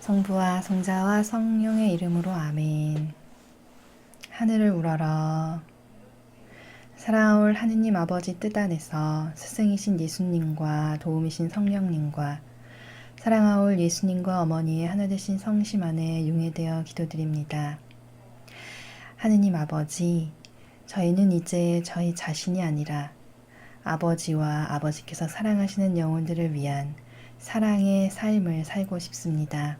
성부와 성자와 성령의 이름으로 아멘. 하늘을 우러러 사랑하올 하느님 아버지 뜻 안에서 스승이신 예수님과 도움이신 성령님과 사랑하올 예수님과 어머니의 하나 되신 성심 안에 융회되어 기도드립니다. 하느님 아버지, 저희는 이제 저희 자신이 아니라 아버지와 아버지께서 사랑하시는 영혼들을 위한 사랑의 삶을 살고 싶습니다.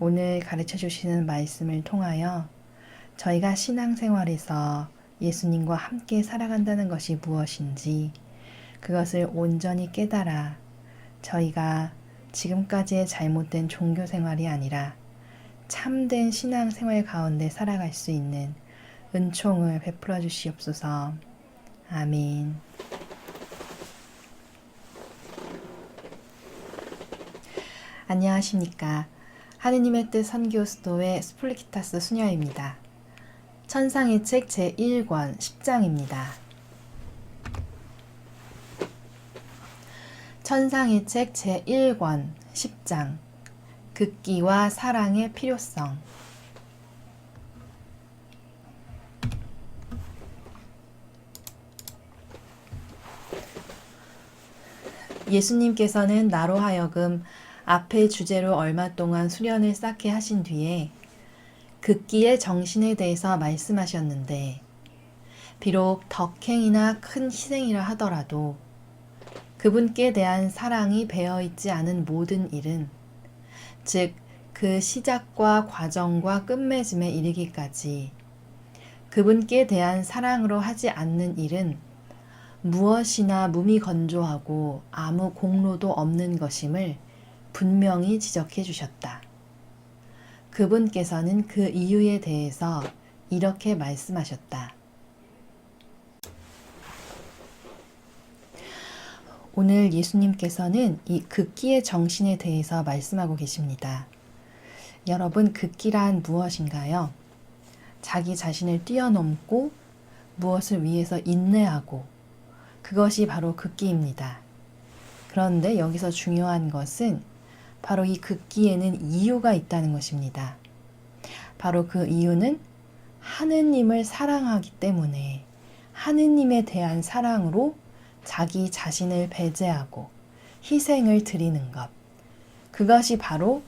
오늘 가르쳐 주시는 말씀을 통하여 저희가 신앙생활에서 예수님과 함께 살아간다는 것이 무엇인지 그것을 온전히 깨달아 저희가 지금까지의 잘못된 종교생활이 아니라 참된 신앙생활 가운데 살아갈 수 있는 은총을 베풀어 주시옵소서. 아멘. 안녕하십니까. 하느님의 뜻 선교 수도의 스폴리키타스 수녀입니다. 천상의 책 제1권 10장입니다. 천상의 책 제1권 10장 극기와 사랑의 필요성. 예수님께서는 나로 하여금 앞의 주제로 얼마 동안 수련을 쌓게 하신 뒤에 극기의 정신에 대해서 말씀하셨는데, 비록 덕행이나 큰 희생이라 하더라도 그분께 대한 사랑이 배어있지 않은 모든 일은, 즉 그 시작과 과정과 끝맺음에 이르기까지 그분께 대한 사랑으로 하지 않는 일은 무엇이나 무미건조하고 아무 공로도 없는 것임을 분명히 지적해 주셨다. 그분께서는 그 이유에 대해서 이렇게 말씀하셨다. 오늘 예수님께서는 이 극기의 정신에 대해서 말씀하고 계십니다. 여러분, 극기란 무엇인가요? 자기 자신을 뛰어넘고 무엇을 위해서 인내하고, 그것이 바로 극기입니다. 그런데 여기서 중요한 것은 바로 이 극기에는 이유가 있다는 것입니다. 바로 그 이유는 하느님을 사랑하기 때문에 하느님에 대한 사랑으로 자기 자신을 배제하고 희생을 드리는 것, 그것이 바로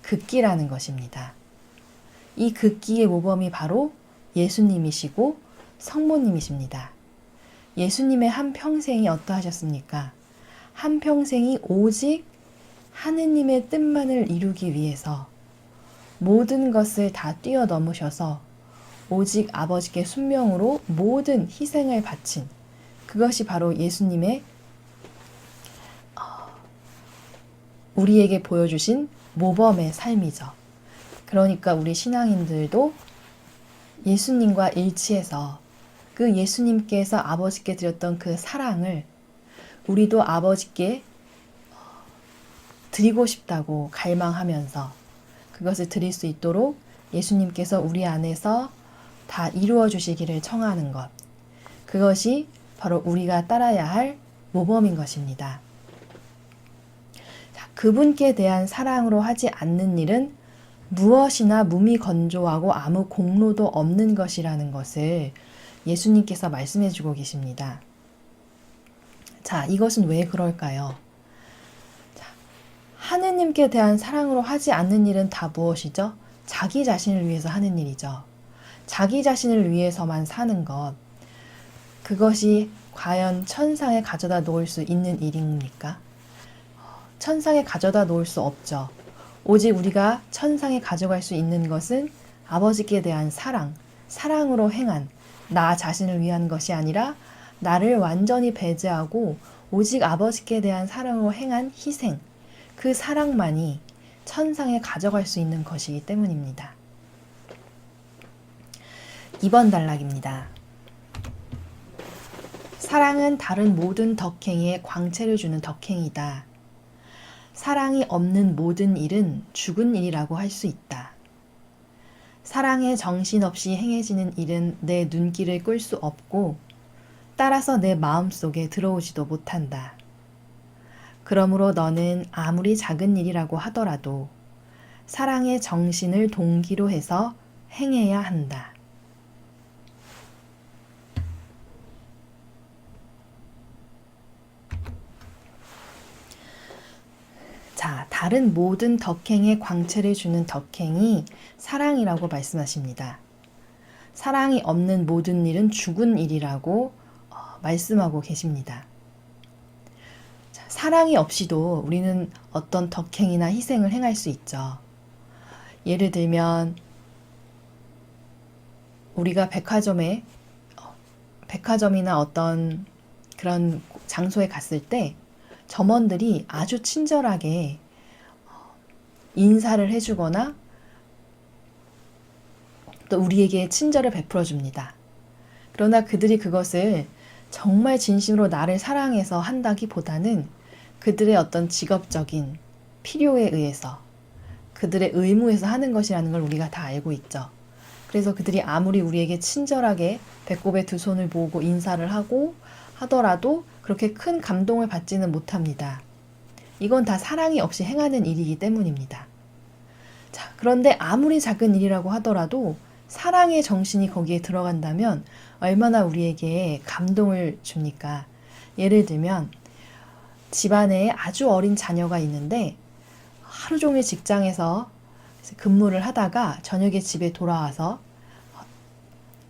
극기라는 것입니다. 이 극기의 모범이 바로 예수님이시고 성모님이십니다. 예수님의 한평생이 어떠하셨습니까? 한평생이 오직 하느님의 뜻만을 이루기 위해서 모든 것을 다 뛰어넘으셔서 오직 아버지께 순명으로 모든 희생을 바친, 그것이 바로 예수님의 우리에게 보여주신 모범의 삶이죠. 그러니까 우리 신앙인들도 예수님과 일치해서 그 예수님께서 아버지께 드렸던 그 사랑을 우리도 아버지께 드리고 싶다고 갈망하면서 그것을 드릴 수 있도록 예수님께서 우리 안에서 다 이루어 주시기를 청하는 것, 그것이 바로 우리가 따라야 할 모범인 것입니다. 그분께 대한 사랑으로 하지 않는 일은 무엇이나 무미건조하고 아무 공로도 없는 것이라는 것을 예수님께서 말씀해 주고 계십니다. 자, 이것은 왜 그럴까요? 자, 하느님께 대한 사랑으로 하지 않는 일은 다 무엇이죠? 자기 자신을 위해서 하는 일이죠. 자기 자신을 위해서만 사는 것, 그것이 과연 천상에 가져다 놓을 수 있는 일입니까? 천상에 가져다 놓을 수 없죠. 오직 우리가 천상에 가져갈 수 있는 것은 아버지께 대한 사랑으로 행한, 나 자신을 위한 것이 아니라 나를 완전히 배제하고 오직 아버지께 대한 사랑으로 행한 희생, 그 사랑만이 천상에 가져갈 수 있는 것이기 때문입니다. 2번 단락입니다. 사랑은 다른 모든 덕행에 광채를 주는 덕행이다. 사랑이 없는 모든 일은 죽은 일이라고 할 수 있다. 사랑에 정신없이 행해지는 일은 내 눈길을 끌 수 없고 따라서 내 마음속에 들어오지도 못한다. 그러므로 너는 아무리 작은 일이라고 하더라도 사랑의 정신을 동기로 해서 행해야 한다. 자, 다른 모든 덕행에 광채를 주는 덕행이 사랑이라고 말씀하십니다. 사랑이 없는 모든 일은 죽은 일이라고 말씀하고 계십니다. 자, 사랑이 없이도 우리는 어떤 덕행이나 희생을 행할 수 있죠. 예를 들면 우리가 백화점이나 어떤 그런 장소에 갔을 때 점원들이 아주 친절하게 인사를 해주거나 또 우리에게 친절을 베풀어 줍니다. 그러나 그들이 그것을 정말 진심으로 나를 사랑해서 한다기보다는 그들의 어떤 직업적인 필요에 의해서 그들의 의무에서 하는 것이라는 걸 우리가 다 알고 있죠. 그래서 그들이 아무리 우리에게 친절하게 배꼽에 두 손을 모으고 인사를 하고 하더라도 그렇게 큰 감동을 받지는 못합니다. 이건 다 사랑이 없이 행하는 일이기 때문입니다. 자, 그런데 아무리 작은 일이라고 하더라도 사랑의 정신이 거기에 들어간다면 얼마나 우리에게 감동을 줍니까? 예를 들면 집안에 아주 어린 자녀가 있는데 하루 종일 직장에서 근무를 하다가 저녁에 집에 돌아와서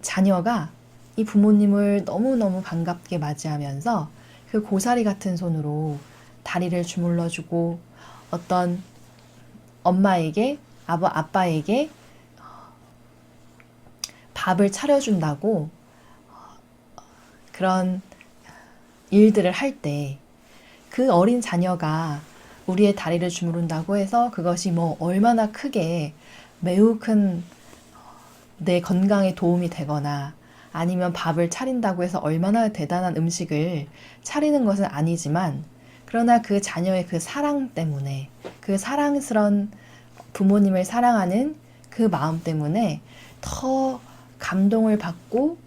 자녀가 이 부모님을 너무너무 반갑게 맞이하면서 그 고사리 같은 손으로 다리를 주물러주고 어떤 엄마에게, 아빠에게 밥을 차려준다고 그런 일들을 할 때 그 어린 자녀가 우리의 다리를 주무른다고 해서 그것이 뭐 얼마나 크게 매우 큰 내 건강에 도움이 되거나 아니면 밥을 차린다고 해서 얼마나 대단한 음식을 차리는 것은 아니지만 그러나 그 자녀의 그 사랑 때문에 그 사랑스런 부모님을 사랑하는 그 마음 때문에 더 감동을 받고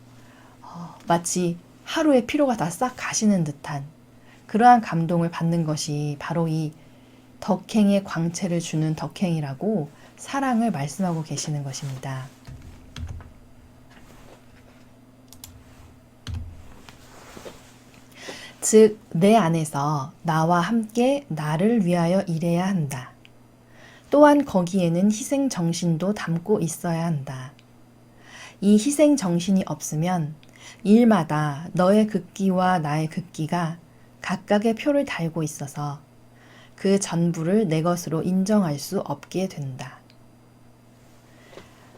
마치 하루의 피로가 다 싹 가시는 듯한 그러한 감동을 받는 것이 바로 이 덕행의 광채를 주는 덕행이라고 사랑을 말씀하고 계시는 것입니다. 즉, 내 안에서 나와 함께 나를 위하여 일해야 한다. 또한 거기에는 희생 정신도 담고 있어야 한다. 이 희생 정신이 없으면 일마다 너의 극기와 나의 극기가 각각의 표를 달고 있어서 그 전부를 내 것으로 인정할 수 없게 된다.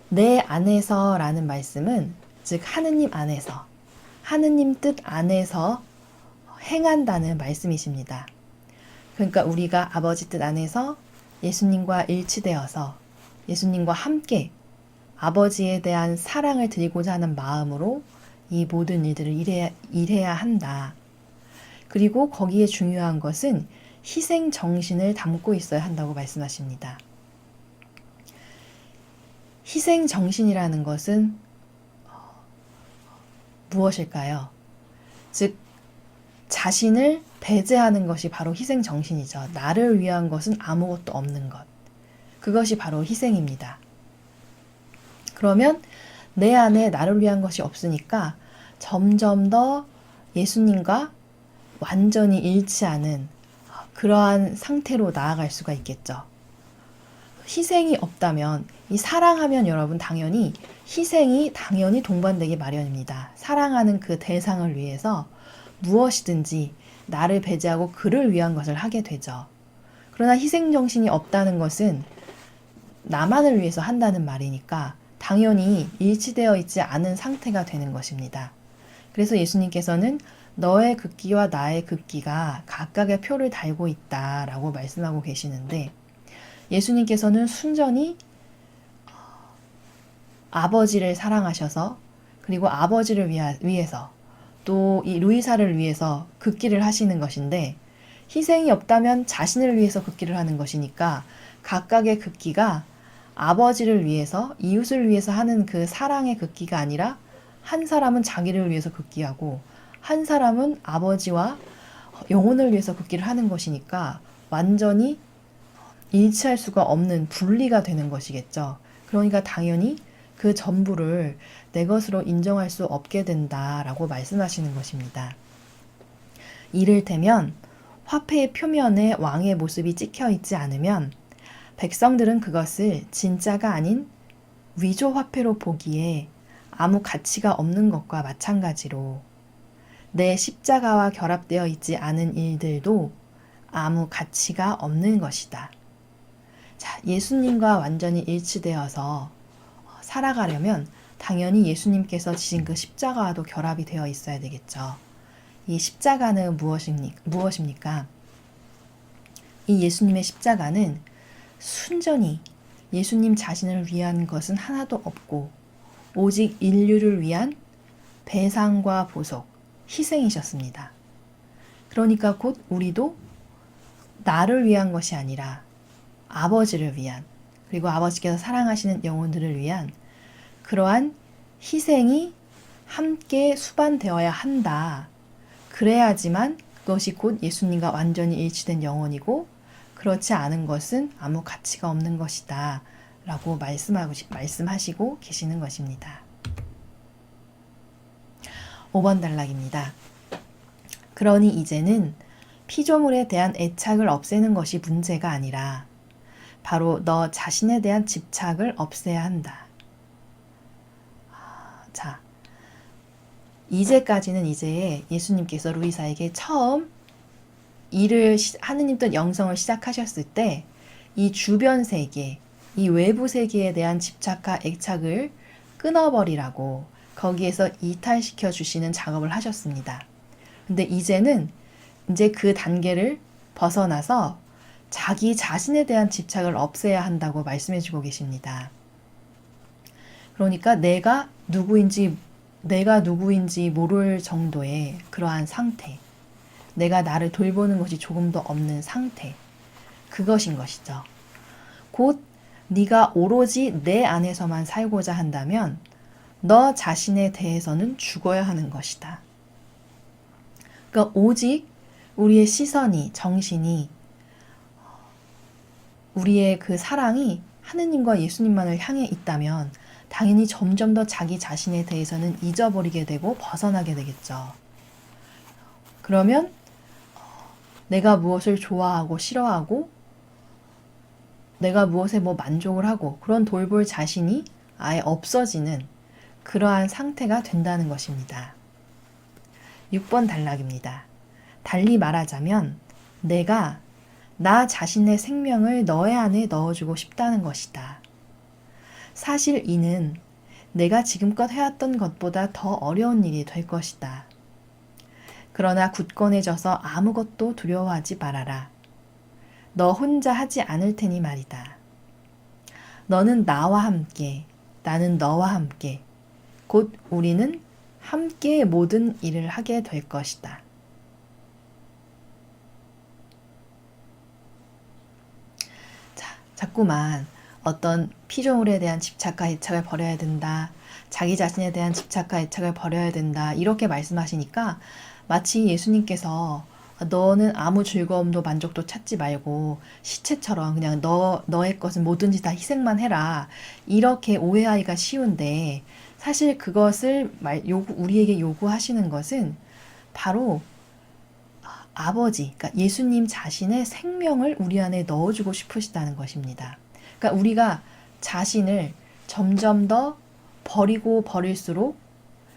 내 안에서 라는 말씀은 즉 하느님 안에서, 하느님 뜻 안에서 행한다는 말씀이십니다. 그러니까 우리가 아버지 뜻 안에서 예수님과 일치되어서 예수님과 함께 아버지에 대한 사랑을 드리고자 하는 마음으로 이 모든 일들을 일해야 한다. 그리고 거기에 중요한 것은 희생 정신을 담고 있어야 한다고 말씀하십니다. 희생 정신이라는 것은 무엇일까요? 즉 자신을 배제하는 것이 바로 희생 정신이죠. 나를 위한 것은 아무것도 없는 것. 그것이 바로 희생입니다. 그러면 내 안에 나를 위한 것이 없으니까 점점 더 예수님과 완전히 일치하는 그러한 상태로 나아갈 수가 있겠죠. 희생이 없다면, 이 사랑하면 여러분 당연히 희생이 당연히 동반되기 마련입니다. 사랑하는 그 대상을 위해서 무엇이든지 나를 배제하고 그를 위한 것을 하게 되죠. 그러나 희생정신이 없다는 것은 나만을 위해서 한다는 말이니까 당연히 일치되어 있지 않은 상태가 되는 것입니다. 그래서 예수님께서는 너의 극기와 나의 극기가 각각의 표를 달고 있다라고 말씀하고 계시는데 예수님께서는 순전히 아버지를 사랑하셔서 그리고 아버지를 위해서 또 이 루이사를 위해서 극기를 하시는 것인데 희생이 없다면 자신을 위해서 극기를 하는 것이니까 각각의 극기가 아버지를 위해서 이웃을 위해서 하는 그 사랑의 극기가 아니라 한 사람은 자기를 위해서 극기하고 한 사람은 아버지와 영혼을 위해서 극기를 하는 것이니까 완전히 일치할 수가 없는 분리가 되는 것이겠죠. 그러니까 당연히 그 전부를 내 것으로 인정할 수 없게 된다라고 말씀하시는 것입니다. 이를테면 화폐의 표면에 왕의 모습이 찍혀 있지 않으면 백성들은 그것을 진짜가 아닌 위조 화폐로 보기에 아무 가치가 없는 것과 마찬가지로 내 십자가와 결합되어 있지 않은 일들도 아무 가치가 없는 것이다. 자, 예수님과 완전히 일치되어서 살아가려면 당연히 예수님께서 지신 그 십자가와도 결합이 되어 있어야 되겠죠. 이 십자가는 무엇입니까? 이 예수님의 십자가는 순전히 예수님 자신을 위한 것은 하나도 없고 오직 인류를 위한 배상과 보속, 희생이셨습니다. 그러니까 곧 우리도 나를 위한 것이 아니라 아버지를 위한, 그리고 아버지께서 사랑하시는 영혼들을 위한 그러한 희생이 함께 수반되어야 한다. 그래야지만 그것이 곧 예수님과 완전히 일치된 영혼이고 그렇지 않은 것은 아무 가치가 없는 것이다 라고 말씀하시고 계시는 것입니다. 5번 단락입니다. 그러니 이제는 피조물에 대한 애착을 없애는 것이 문제가 아니라 바로 너 자신에 대한 집착을 없애야 한다. 자, 이제까지는 이제 예수님께서 루이사에게 처음 하느님 뜻 영성을 시작하셨을 때 이 주변 세계, 이 외부 세계에 대한 집착과 애착을 끊어버리라고 거기에서 이탈시켜 주시는 작업을 하셨습니다. 근데 이제는 이제 그 단계를 벗어나서 자기 자신에 대한 집착을 없애야 한다고 말씀해 주고 계십니다. 그러니까 내가 누구인지 모를 정도의 그러한 상태, 내가 나를 돌보는 것이 조금도 없는 상태, 그것인 것이죠. 곧 네가 오로지 내 안에서만 살고자 한다면 너 자신에 대해서는 죽어야 하는 것이다. 그러니까 오직 우리의 시선이, 정신이, 우리의 그 사랑이 하느님과 예수님만을 향해 있다면 당연히 점점 더 자기 자신에 대해서는 잊어버리게 되고 벗어나게 되겠죠. 그러면 내가 무엇을 좋아하고 싫어하고 내가 무엇에 만족을 하고 그런 돌볼 자신이 아예 없어지는 그러한 상태가 된다는 것입니다. 6번 단락입니다. 달리 말하자면 내가 나 자신의 생명을 너의 안에 넣어주고 싶다는 것이다. 사실 이는 내가 지금껏 해왔던 것보다 더 어려운 일이 될 것이다. 그러나 굳건해져서 아무것도 두려워하지 말아라. 너 혼자 하지 않을 테니 말이다. 너는 나와 함께, 나는 너와 함께, 곧 우리는 함께 모든 일을 하게 될 것이다. 자, 자꾸만 어떤 피조물에 대한 집착과 애착을 버려야 된다. 자기 자신에 대한 집착과 애착을 버려야 된다. 이렇게 말씀하시니까 마치 예수님께서 너는 아무 즐거움도 만족도 찾지 말고 시체처럼 그냥 너의 것은 뭐든지 다 희생만 해라. 이렇게 오해하기가 쉬운데 사실 그것을 우리에게 요구하시는 것은 바로 아버지, 그러니까 예수님 자신의 생명을 우리 안에 넣어주고 싶으시다는 것입니다. 그러니까 우리가 자신을 점점 더 버리고 버릴수록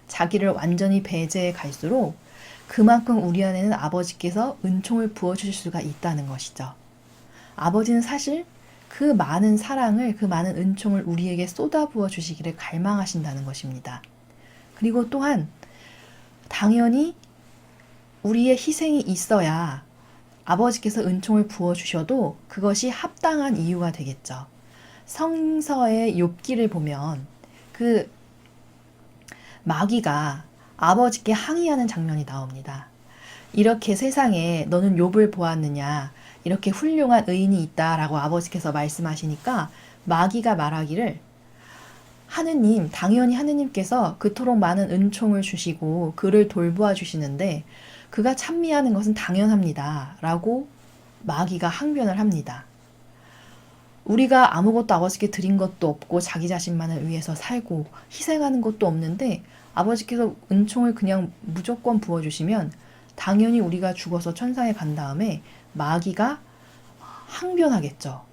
자기를 완전히 배제해 갈수록 그만큼 우리 안에는 아버지께서 은총을 부어주실 수가 있다는 것이죠. 아버지는 사실 그 많은 사랑을, 그 많은 은총을 우리에게 쏟아부어 주시기를 갈망하신다는 것입니다. 그리고 또한 당연히 우리의 희생이 있어야 아버지께서 은총을 부어주셔도 그것이 합당한 이유가 되겠죠. 성서의 욥기를 보면 그 마귀가 아버지께 항의하는 장면이 나옵니다. 이렇게 세상에 너는 욥을 보았느냐, 이렇게 훌륭한 의인이 있다라고 아버지께서 말씀하시니까 마귀가 말하기를 하느님, 당연히 하느님께서 그토록 많은 은총을 주시고 그를 돌보아 주시는데 그가 찬미하는 것은 당연합니다 라고 마귀가 항변을 합니다. 우리가 아무것도 아버지께 드린 것도 없고 자기 자신만을 위해서 살고 희생하는 것도 없는데 아버지께서 은총을 그냥 무조건 부어주시면 당연히 우리가 죽어서 천상에 간 다음에 마귀가 항변하겠죠.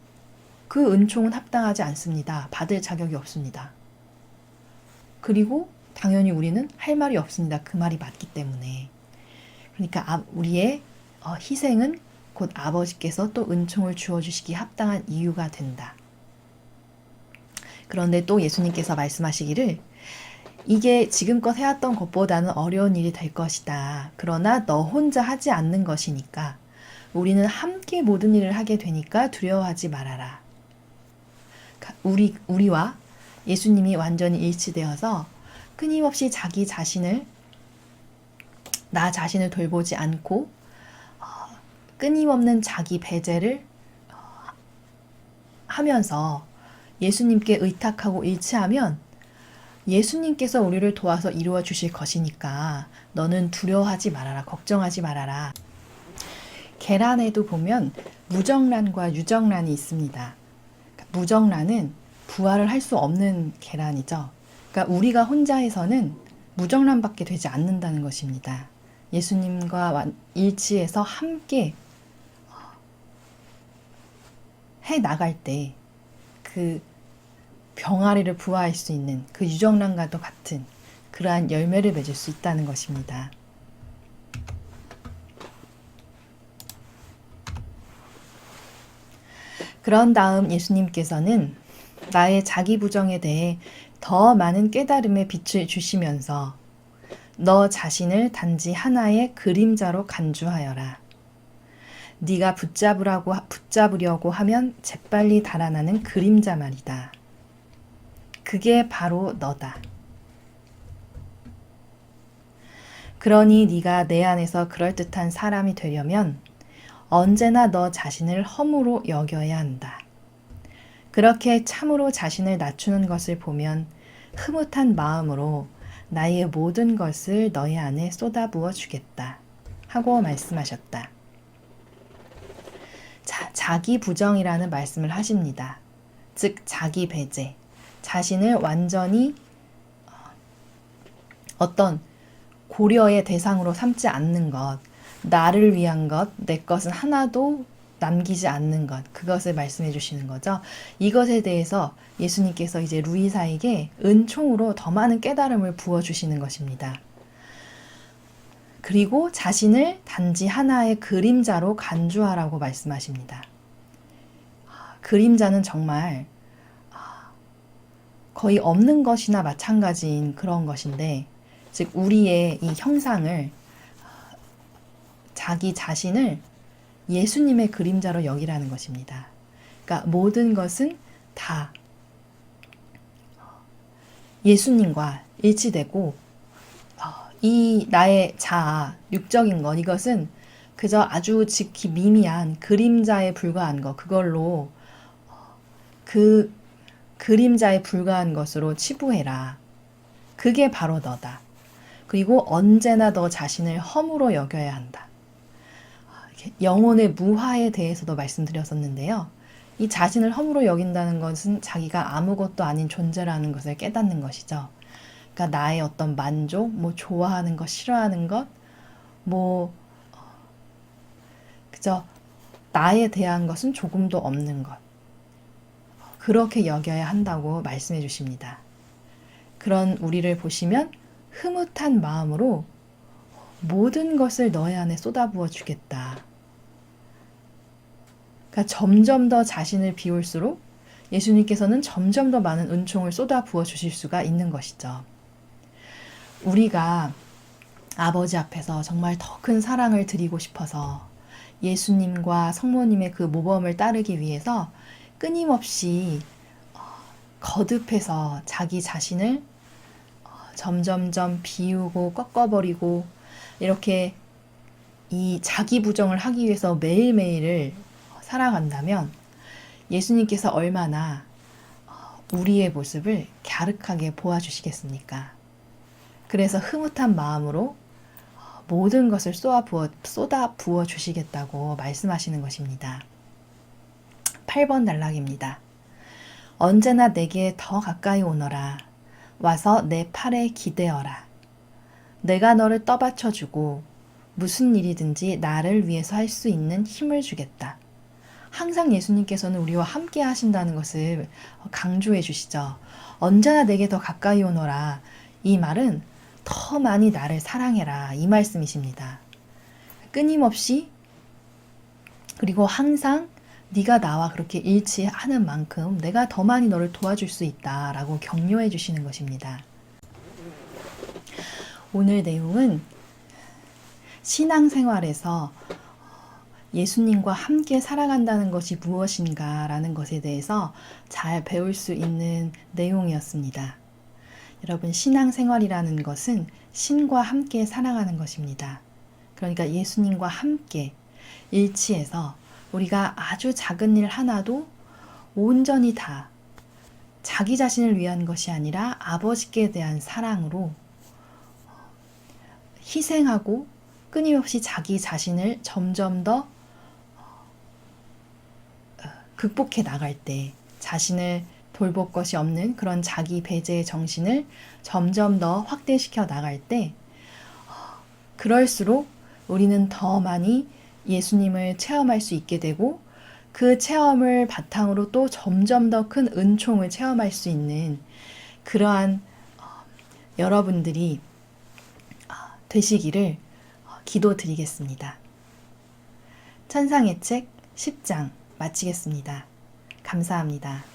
그 은총은 합당하지 않습니다. 받을 자격이 없습니다. 그리고 당연히 우리는 할 말이 없습니다. 그 말이 맞기 때문에. 그러니까 우리의 희생은 곧 아버지께서 또 은총을 주어주시기 합당한 이유가 된다. 그런데 또 예수님께서 말씀하시기를 이게 지금껏 해왔던 것보다는 어려운 일이 될 것이다. 그러나 너 혼자 하지 않는 것이니까 우리는 함께 모든 일을 하게 되니까 두려워하지 말아라. 우리와 예수님이 완전히 일치되어서 끊임없이 나 자신을 돌보지 않고 끊임없는 자기 배제를 하면서 예수님께 의탁하고 일치하면 예수님께서 우리를 도와서 이루어 주실 것이니까 너는 두려워하지 말아라. 걱정하지 말아라. 계란에도 보면 무정란과 유정란이 있습니다. 무정란은 부화를 할 수 없는 계란이죠. 그러니까 우리가 혼자 해서는 무정란밖에 되지 않는다는 것입니다. 예수님과 일치해서 함께 해 나갈 때 그 병아리를 부화할 수 있는 그 유정란과도 같은 그러한 열매를 맺을 수 있다는 것입니다. 그런 다음 예수님께서는 나의 자기 부정에 대해 더 많은 깨달음의 빛을 주시면서 너 자신을 단지 하나의 그림자로 간주하여라. 네가 붙잡으려고 하면 재빨리 달아나는 그림자 말이다. 그게 바로 너다. 그러니 네가 내 안에서 그럴듯한 사람이 되려면 언제나 너 자신을 허무로 여겨야 한다. 그렇게 참으로 자신을 낮추는 것을 보면 흐뭇한 마음으로 나의 모든 것을 너희 안에 쏟아부어 주겠다. 하고 말씀하셨다. 자, 자기 부정이라는 말씀을 하십니다. 즉 자기 배제, 자신을 완전히 어떤 고려의 대상으로 삼지 않는 것, 나를 위한 것, 내 것은 하나도 남기지 않는 것, 그것을 말씀해 주시는 거죠. 이것에 대해서 예수님께서 이제 루이사에게 은총으로 더 많은 깨달음을 부어주시는 것입니다. 그리고 자신을 단지 하나의 그림자로 간주하라고 말씀하십니다. 그림자는 정말 거의 없는 것이나 마찬가지인 그런 것인데, 즉 우리의 이 형상을, 자기 자신을 예수님의 그림자로 여기라는 것입니다. 그러니까 모든 것은 다 예수님과 일치되고 이 나의 자아, 육적인 것, 이것은 그저 아주 지극히 미미한 그림자에 불과한 것, 그걸로 그 그림자에 불과한 것으로 치부해라. 그게 바로 너다. 그리고 언제나 너 자신을 허무로 여겨야 한다. 영혼의 무화에 대해서도 말씀드렸었는데요. 이 자신을 허무로 여긴다는 것은 자기가 아무것도 아닌 존재라는 것을 깨닫는 것이죠. 그러니까 나의 어떤 만족, 좋아하는 것, 싫어하는 것, 그저 나에 대한 것은 조금도 없는 것. 그렇게 여겨야 한다고 말씀해 주십니다. 그런 우리를 보시면 흐뭇한 마음으로 모든 것을 너의 안에 쏟아부어 주겠다. 그러니까 점점 더 자신을 비울수록 예수님께서는 점점 더 많은 은총을 쏟아부어 주실 수가 있는 것이죠. 우리가 아버지 앞에서 정말 더 큰 사랑을 드리고 싶어서 예수님과 성모님의 그 모범을 따르기 위해서 끊임없이 거듭해서 자기 자신을 점점점 비우고 꺾어버리고 이렇게 이 자기 부정을 하기 위해서 매일매일을 살아간다면 예수님께서 얼마나 우리의 모습을 갸륵하게 보아주시겠습니까? 그래서 흐뭇한 마음으로 모든 것을 쏟아 부어 주시겠다고 말씀하시는 것입니다. 8번 단락입니다. 언제나 내게 더 가까이 오너라. 와서 내 팔에 기대어라. 내가 너를 떠받쳐주고 무슨 일이든지 나를 위해서 할 수 있는 힘을 주겠다. 항상 예수님께서는 우리와 함께 하신다는 것을 강조해 주시죠. 언제나 내게 더 가까이 오너라. 이 말은 더 많이 나를 사랑해라. 이 말씀이십니다. 끊임없이 그리고 항상 네가 나와 그렇게 일치하는 만큼 내가 더 많이 너를 도와줄 수 있다라고 격려해 주시는 것입니다. 오늘 내용은 신앙생활에서 예수님과 함께 살아간다는 것이 무엇인가라는 것에 대해서 잘 배울 수 있는 내용이었습니다. 여러분, 신앙생활이라는 것은 신과 함께 살아가는 것입니다. 그러니까 예수님과 함께 일치해서 우리가 아주 작은 일 하나도 온전히 다 자기 자신을 위한 것이 아니라 아버지께 대한 사랑으로 희생하고 끊임없이 자기 자신을 점점 더 극복해 나갈 때, 자신을 돌볼 것이 없는 그런 자기 배제의 정신을 점점 더 확대시켜 나갈 때, 그럴수록 우리는 더 많이 예수님을 체험할 수 있게 되고, 그 체험을 바탕으로 또 점점 더 큰 은총을 체험할 수 있는 그러한 여러분들이 되시기를 기도드리겠습니다. 천상의 책 10장 마치겠습니다. 감사합니다.